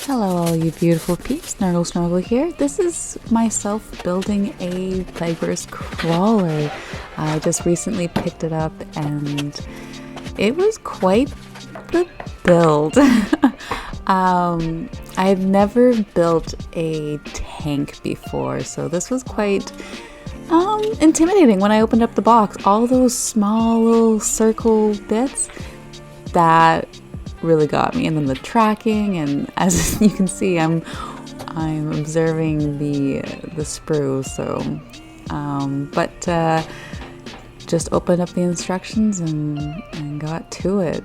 Hello all you beautiful peeps, Nurgle Snurgle here. This is myself building a plagueburst crawler. I just recently picked it up and it was quite the build. I had never built a tank before, so this was quite intimidating when I opened up the box. All those small little circle bits that really got me, and then the tracking, and as you can see, I'm observing the sprue. So just opened up the instructions and got to it.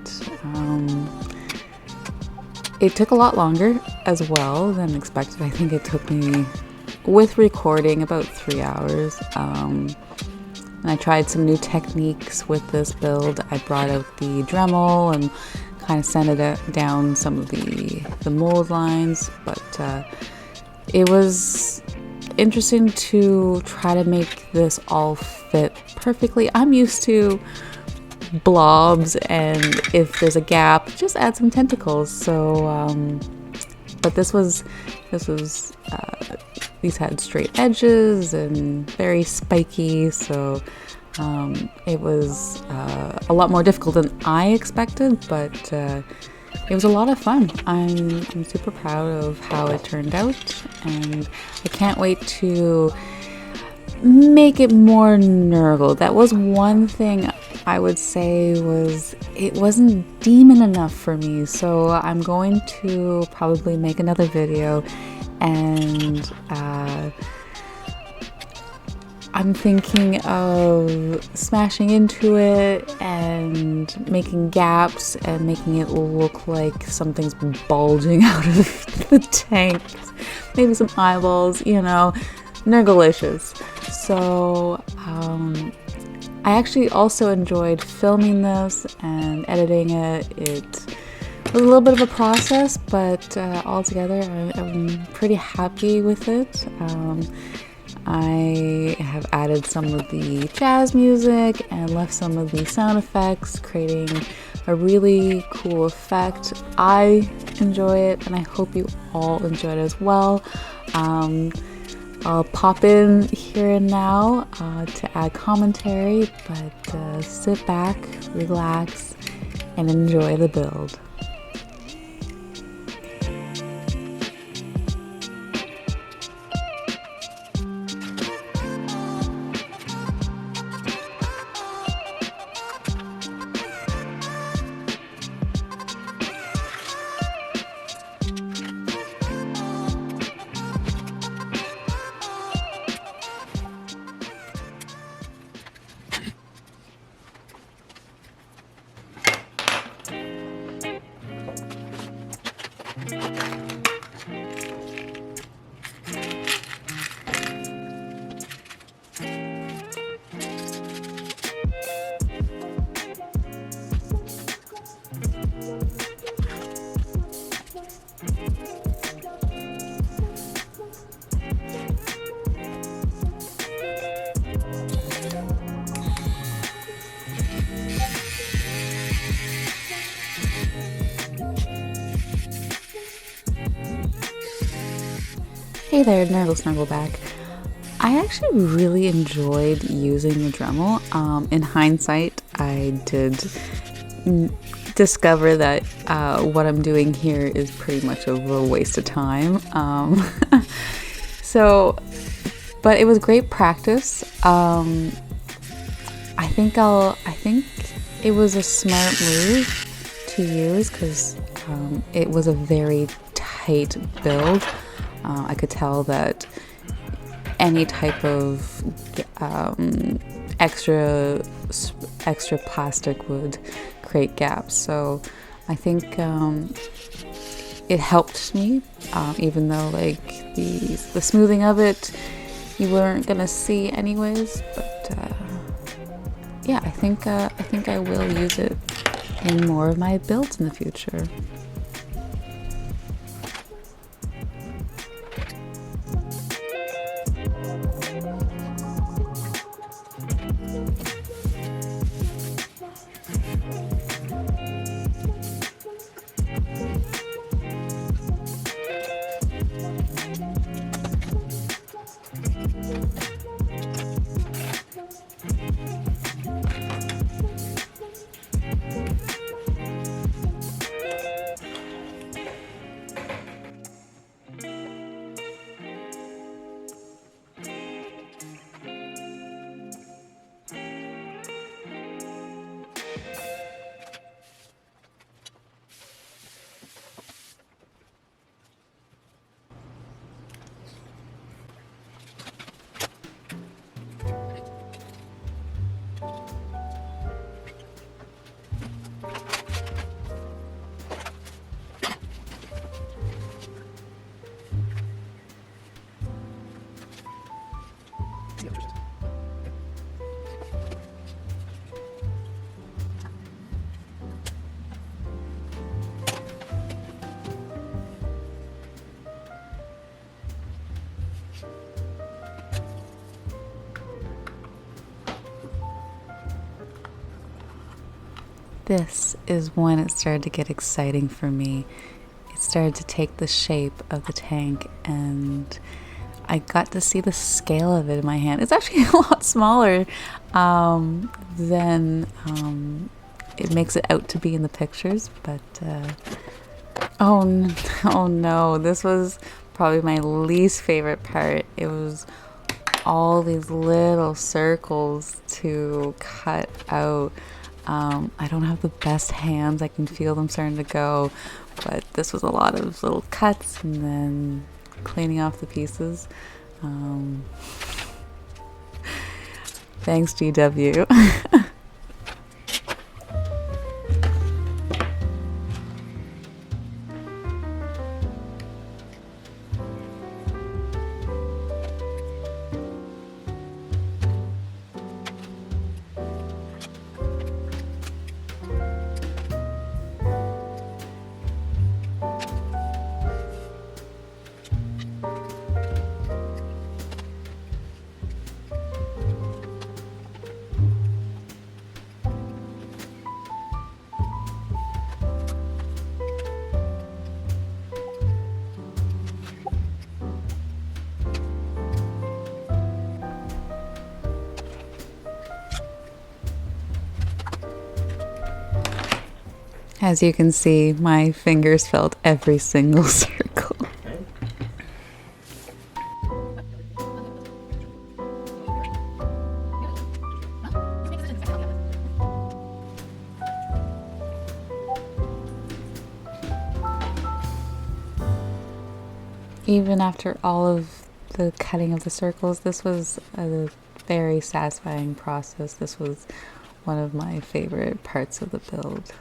It took a lot longer as well than expected. I think it took me, with recording, about 3 hours. And I tried some new techniques with this build. I brought out the Dremel and kind of sanded down some of the mold lines, but it was interesting to try to make this all fit perfectly. I'm used to blobs, and if there's a gap, just add some tentacles. So, but these had straight edges and very spiky, so it was a lot more difficult than I expected, but it was a lot of fun. I'm super proud of how it turned out, and I can't wait to make it more Nurgle. That was one thing I would say it wasn't demon enough for me, so I'm going to probably make another video, and I'm thinking of smashing into it and making gaps and making it look like something's bulging out of the tank. Maybe some eyeballs, Nurglicious. So I actually also enjoyed filming this and editing it. It was a little bit of a process, but altogether I'm pretty happy with it. I have added some of the jazz music and left some of the sound effects, creating a really cool effect. I enjoy it, and I hope you all enjoy it as well. I'll pop in here and now to add commentary, but sit back, relax, and enjoy the build. Hey there, Nurgle Snurgle back. I actually really enjoyed using the Dremel. In hindsight, I did discover that what I'm doing here is pretty much a waste of time. But it was great practice. I think it was a smart move to use because it was a very tight build. I could tell that any type of extra plastic would create gaps. So I think it helped me, even though like the smoothing of it you weren't gonna see anyways. But yeah, I think I will use it in more of my builds in the future. This is when it started to get exciting for me. It started to take the shape of the tank, and I got to see the scale of it in my hand. It's actually a lot smaller than it makes it out to be in the pictures, but oh no, this was probably my least favorite part. It was all these little circles to cut out. I don't have the best hands. I can feel them starting to go, but this was a lot of little cuts and then cleaning off the pieces. Thanks, GW. As you can see, my fingers felt every single circle. Even after all of the cutting of the circles, this was a very satisfying process. This was one of my favorite parts of the build.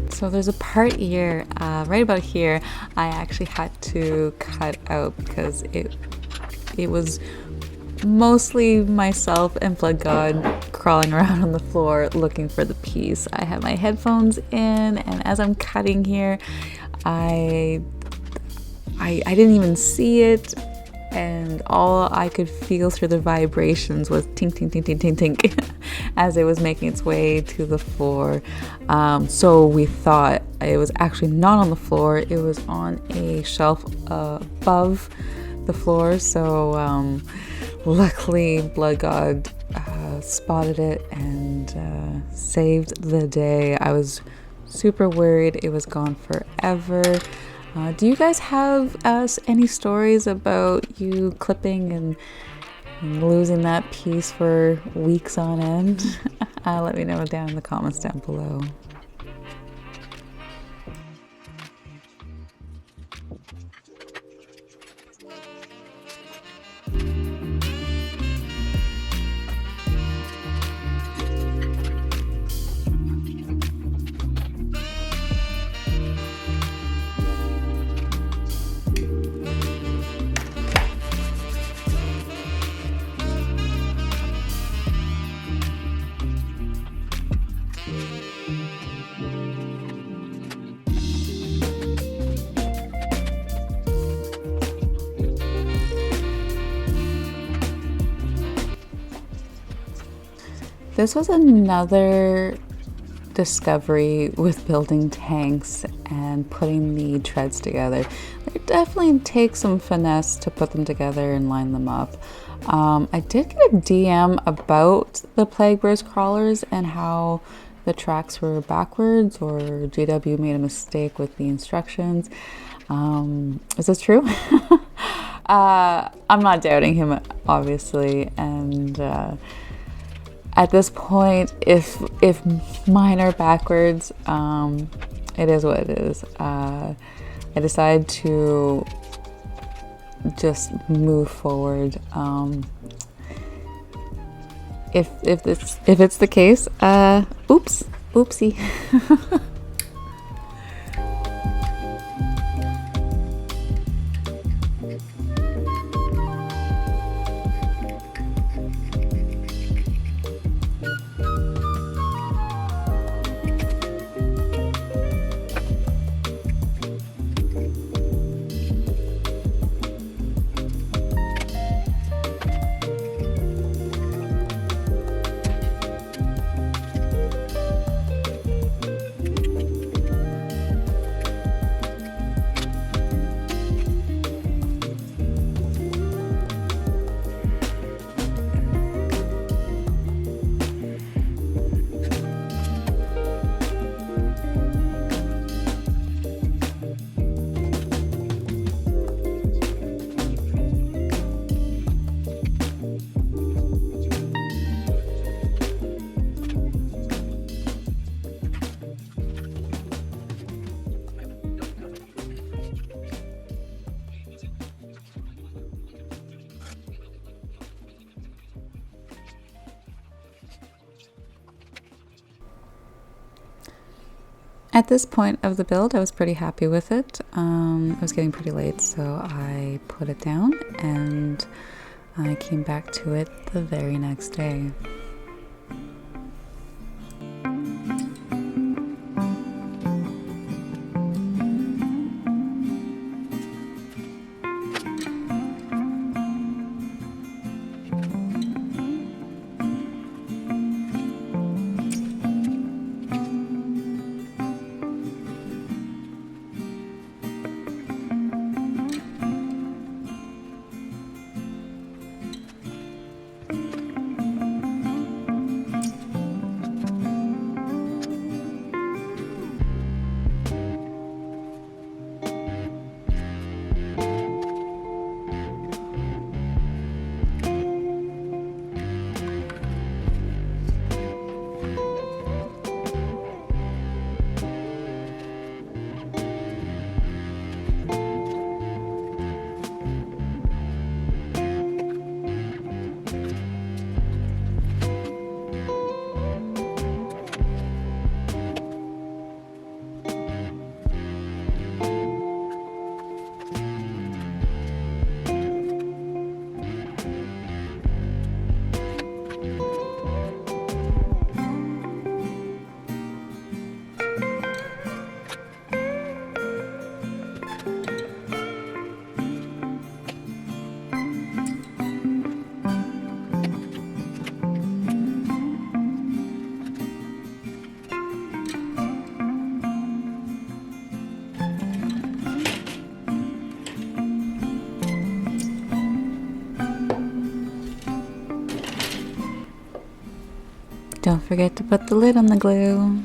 So there's a part here, right about here, I actually had to cut out because it was mostly myself and BloodGod crawling around on the floor looking for the piece. I had my headphones in, and as I'm cutting here, I didn't even see it, and all I could feel through the vibrations was tink, tink, tink, tink, tink, tink as it was making its way to the floor. So we thought it was actually not on the floor, it was on a shelf above the floor. So luckily BloodGod spotted it and saved the day. I was super worried it was gone forever. Do you guys have any stories about you clipping and losing that piece for weeks on end? Let me know down in the comments down below. This was another discovery with building tanks and putting the treads together. It definitely takes some finesse to put them together and line them up. I did get a DM about the plagueburst crawlers and how the tracks were backwards, or GW made a mistake with the instructions. Is this true? I'm not doubting him, obviously, and at this point, if mine are backwards, it is what it is. I decided to just move forward. If it's the case, oopsie. At this point of the build, I was pretty happy with it. It was getting pretty late, so I put it down and I came back to it the very next day. Don't forget to put the lid on the glue.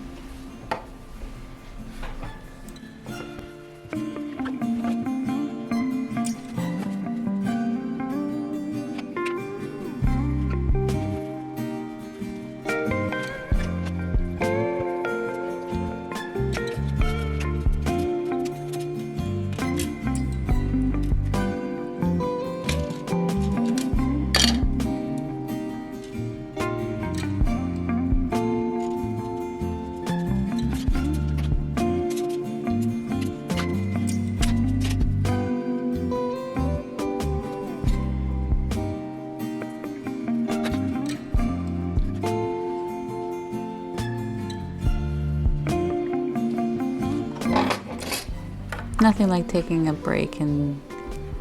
Nothing like taking a break and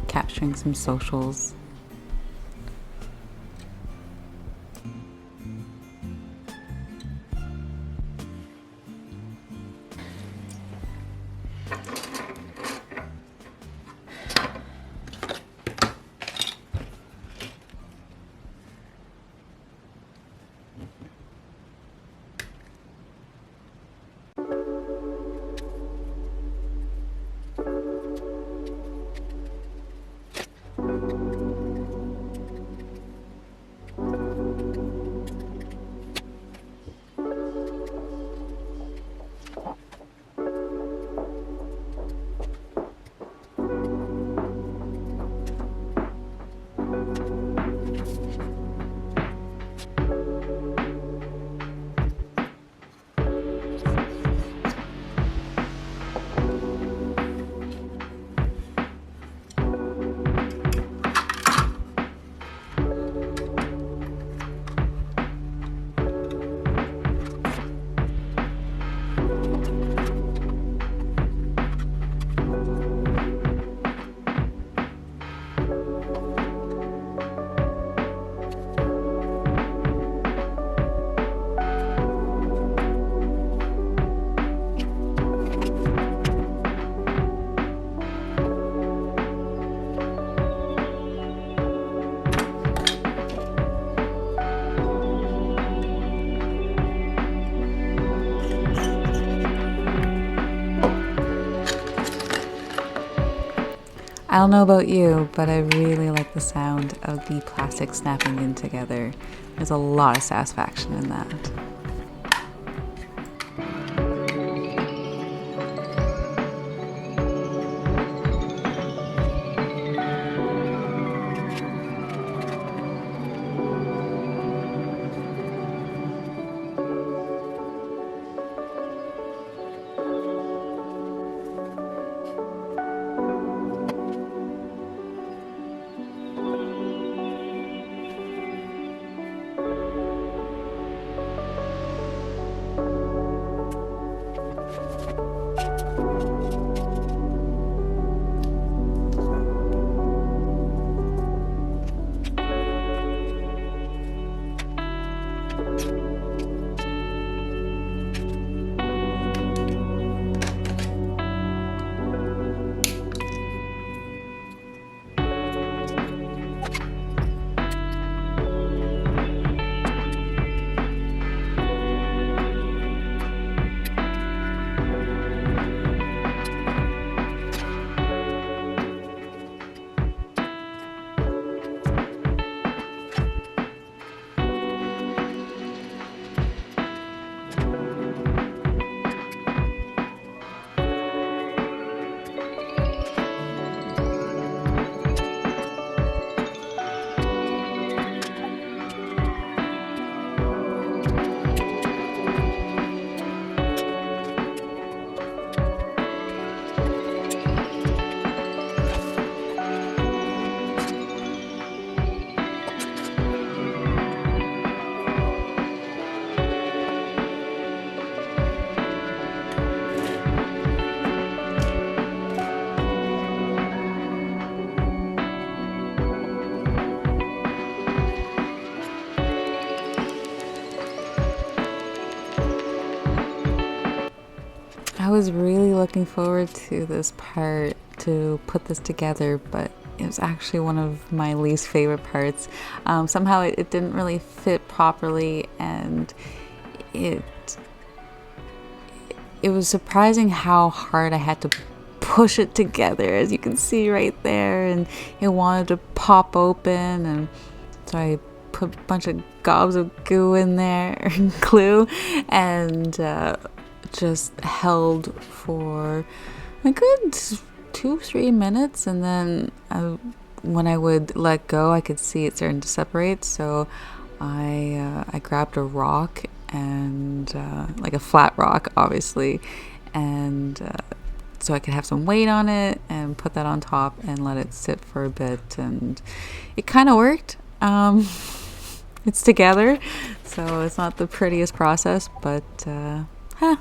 capturing some socials. I don't know about you, but I really like the sound of the plastic snapping in together. There's a lot of satisfaction in that. I was really looking forward to this part to put this together, but it was actually one of my least favorite parts. Somehow it didn't really fit properly, and it was surprising how hard I had to push it together, as you can see right there, and it wanted to pop open, and so I put a bunch of gobs of goo in there, glue, and just held for a good 2-3 minutes, and then when I would let go, I could see it starting to separate. So I grabbed a rock, and like a flat rock, obviously, and so I could have some weight on it, and put that on top and let it sit for a bit, and it kind of worked. It's together, so it's not the prettiest process, but huh.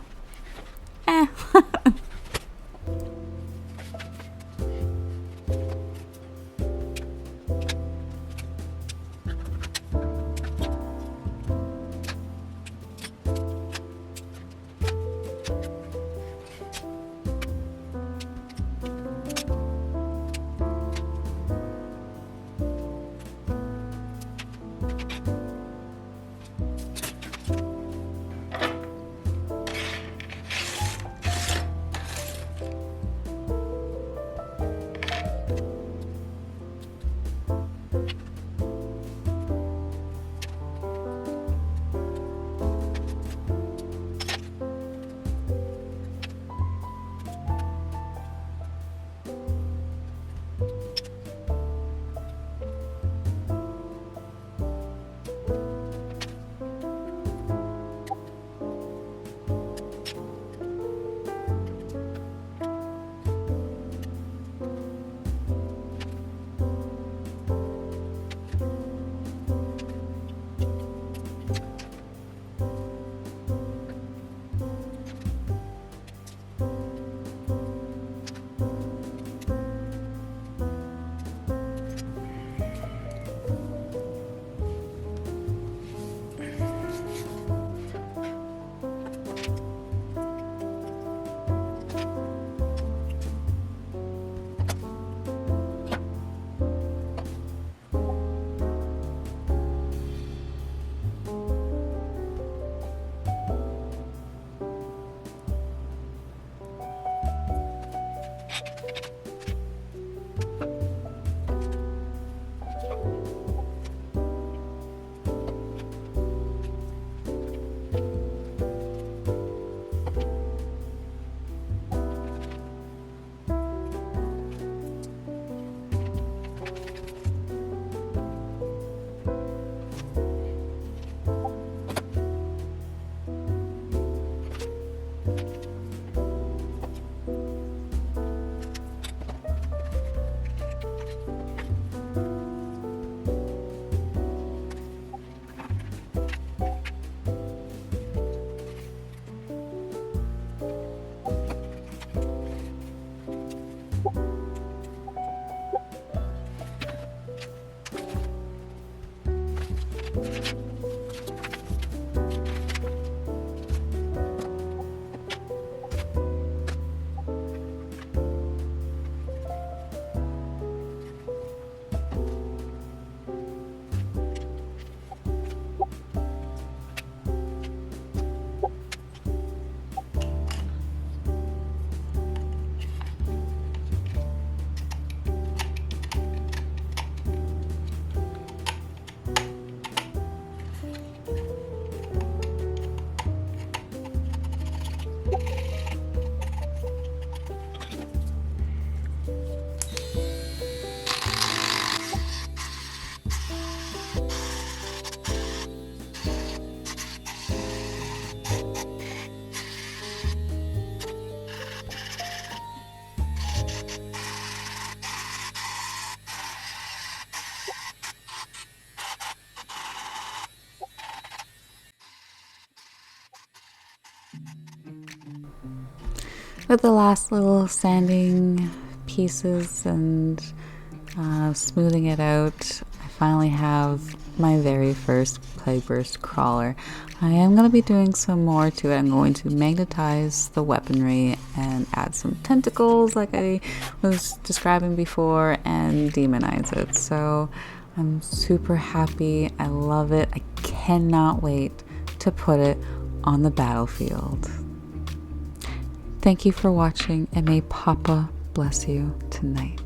With the last little sanding pieces and smoothing it out, I finally have my very first plagueburst crawler. I am going to be doing some more to it. I'm going to magnetize the weaponry and add some tentacles like I was describing before and demonize it. So I'm super happy. I love it. I cannot wait to put it on the battlefield. Thank you for watching, and may Papa bless you tonight.